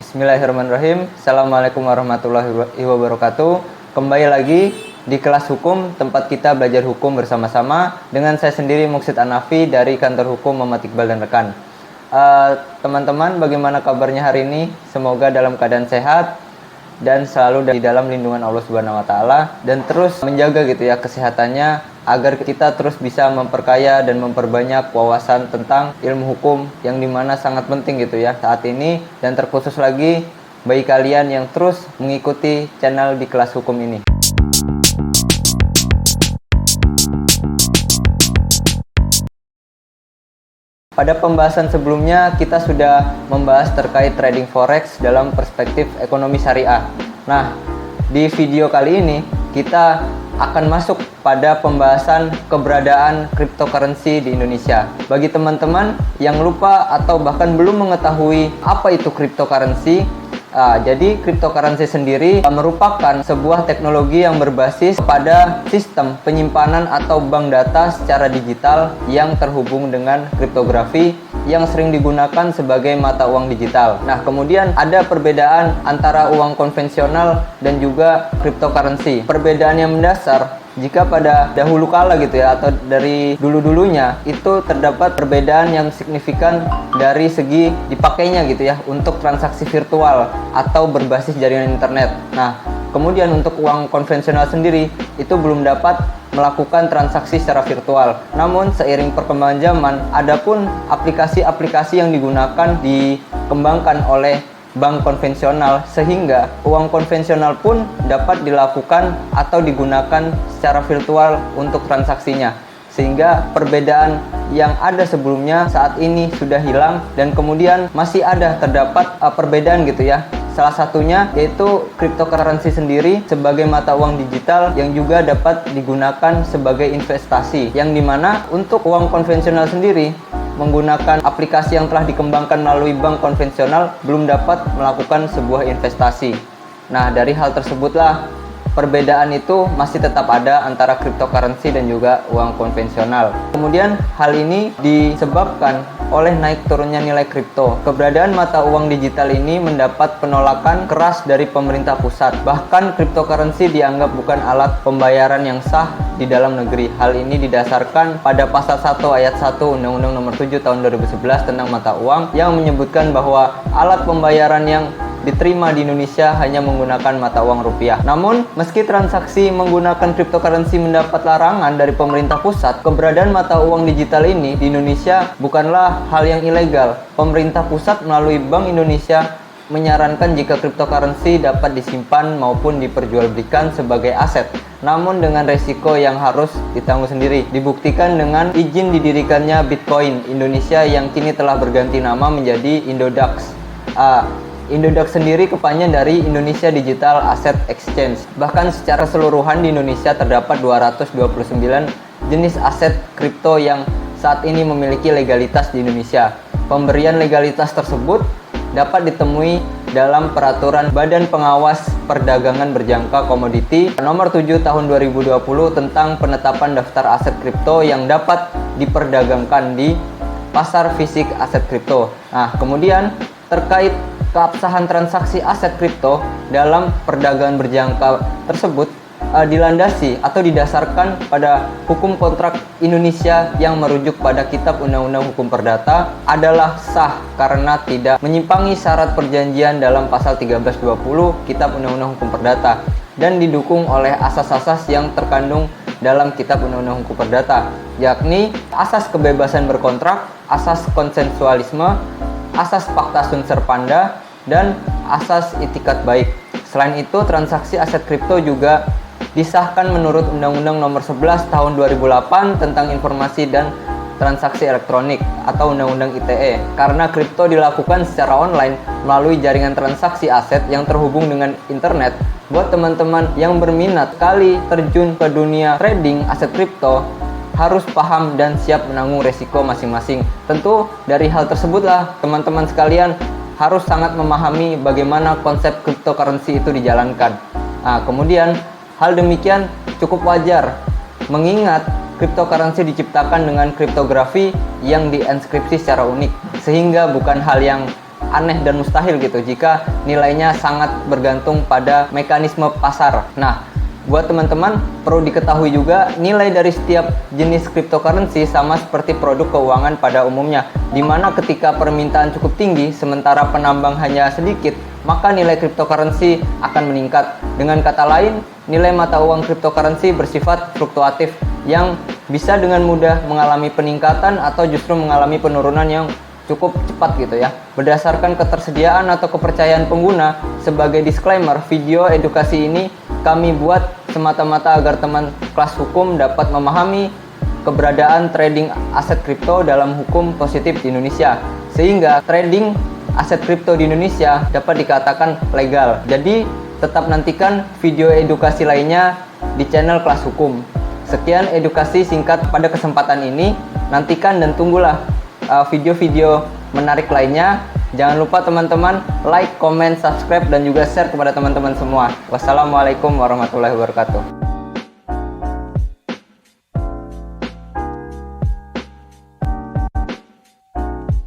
Bismillahirrahmanirrahim. Assalamualaikum warahmatullahi wabarakatuh. Kembali lagi di kelas hukum, tempat kita belajar hukum bersama-sama dengan saya sendiri Muksid Anafi dari kantor hukum Muhammad Iqbal dan rekan. Teman-teman, bagaimana kabarnya hari ini? Semoga dalam keadaan sehat dan selalu di dalam lindungan Allah Subhanahu wa taala dan terus menjaga gitu ya kesehatannya agar kita terus bisa memperkaya dan memperbanyak wawasan tentang ilmu hukum yang dimana sangat penting gitu ya saat ini, dan terkhusus lagi bagi kalian yang terus mengikuti channel di kelas hukum ini. Pada pembahasan sebelumnya kita sudah membahas terkait trading forex dalam perspektif ekonomi syariah. Nah, di video kali ini kita akan masuk pada pembahasan keberadaan cryptocurrency di Indonesia. Bagi teman-teman yang lupa atau bahkan belum mengetahui apa itu cryptocurrency, jadi cryptocurrency sendiri merupakan sebuah teknologi yang berbasis pada sistem penyimpanan atau bank data secara digital yang terhubung dengan kriptografi yang sering digunakan sebagai mata uang digital. Nah, kemudian ada perbedaan antara uang konvensional dan juga cryptocurrency. Perbedaan yang mendasar, jika pada dahulu kala gitu ya, atau dari dulu-dulunya itu terdapat perbedaan yang signifikan dari segi dipakainya gitu ya untuk transaksi virtual atau berbasis jaringan internet. Nah, kemudian untuk uang konvensional sendiri itu belum dapat melakukan transaksi secara virtual. Namun seiring perkembangan zaman, adapun aplikasi-aplikasi yang digunakan dikembangkan oleh bank konvensional sehingga uang konvensional pun dapat dilakukan atau digunakan secara virtual untuk transaksinya. Sehingga perbedaan yang ada sebelumnya saat ini sudah hilang dan kemudian masih ada terdapat perbedaan gitu ya. Salah satunya yaitu cryptocurrency sendiri sebagai mata uang digital yang juga dapat digunakan sebagai investasi, yang dimana untuk uang konvensional sendiri menggunakan aplikasi yang telah dikembangkan melalui bank konvensional belum dapat melakukan sebuah investasi. Nah, dari hal tersebutlah perbedaan itu masih tetap ada antara cryptocurrency dan juga uang konvensional. Kemudian hal ini disebabkan oleh naik turunnya nilai kripto. Keberadaan mata uang digital ini mendapat penolakan keras dari pemerintah pusat. Bahkan cryptocurrency dianggap bukan alat pembayaran yang sah di dalam negeri. Hal ini didasarkan pada pasal 1 ayat 1 Undang-Undang Nomor 7 Tahun 2011 tentang mata uang yang menyebutkan bahwa alat pembayaran yang diterima di Indonesia hanya menggunakan mata uang rupiah. Namun, meski transaksi menggunakan cryptocurrency mendapat larangan dari pemerintah pusat, keberadaan mata uang digital ini di Indonesia bukanlah hal yang ilegal. Pemerintah pusat melalui Bank Indonesia menyarankan jika cryptocurrency dapat disimpan maupun diperjualbelikan sebagai aset, namun dengan resiko yang harus ditanggung sendiri. Dibuktikan dengan izin didirikannya Bitcoin Indonesia yang kini telah berganti nama menjadi Indodax. Indodax sendiri kepanjangan dari Indonesia Digital Asset Exchange. Bahkan secara keseluruhan di Indonesia terdapat 229 jenis aset kripto yang saat ini memiliki legalitas di Indonesia. Pemberian legalitas tersebut dapat ditemui dalam peraturan Badan Pengawas Perdagangan Berjangka Komoditi Nomor 7 Tahun 2020 tentang penetapan daftar aset kripto yang dapat diperdagangkan di pasar fisik aset kripto. Nah, kemudian terkait keabsahan transaksi aset kripto dalam perdagangan berjangka tersebut dilandasi atau didasarkan pada hukum kontrak Indonesia yang merujuk pada Kitab Undang-Undang Hukum Perdata adalah sah karena tidak menyimpangi syarat perjanjian dalam pasal 1320 Kitab Undang-Undang Hukum Perdata dan didukung oleh asas-asas yang terkandung dalam Kitab Undang-Undang Hukum Perdata, yakni asas kebebasan berkontrak, asas konsensualisme, asas fakta sunt serpanda, dan asas itikat baik. Selain itu, transaksi aset kripto juga disahkan menurut Undang-Undang Nomor 11 Tahun 2008 tentang informasi dan transaksi elektronik atau Undang-Undang ITE. Karena kripto dilakukan secara online melalui jaringan transaksi aset yang terhubung dengan internet, buat teman-teman yang berminat kali terjun ke dunia trading aset kripto harus paham dan siap menanggung resiko masing-masing. Tentu dari hal tersebutlah teman-teman sekalian harus sangat memahami bagaimana konsep cryptocurrency itu dijalankan. Nah, kemudian hal demikian cukup wajar mengingat cryptocurrency diciptakan dengan kriptografi yang dienkripsi secara unik, sehingga bukan hal yang aneh dan mustahil gitu jika nilainya sangat bergantung pada mekanisme pasar. Nah, buat teman-teman perlu diketahui juga nilai dari setiap jenis cryptocurrency sama seperti produk keuangan pada umumnya, dimana ketika permintaan cukup tinggi sementara penambang hanya sedikit, maka nilai cryptocurrency akan meningkat. Dengan kata lain, nilai mata uang cryptocurrency bersifat fluktuatif yang bisa dengan mudah mengalami peningkatan atau justru mengalami penurunan yang cukup cepat gitu ya. Berdasarkan ketersediaan atau kepercayaan pengguna, sebagai disclaimer, video edukasi ini kami buat semata-mata agar teman kelas hukum dapat memahami keberadaan trading aset kripto dalam hukum positif di Indonesia, sehingga trading aset kripto di Indonesia dapat dikatakan legal. Jadi tetap nantikan video edukasi lainnya di channel kelas hukum. Sekian edukasi singkat pada kesempatan ini. Nantikan dan tunggulah video-video menarik lainnya. Jangan lupa teman-teman like, comment, subscribe, dan juga share kepada teman-teman semua. Wassalamualaikum warahmatullahi wabarakatuh.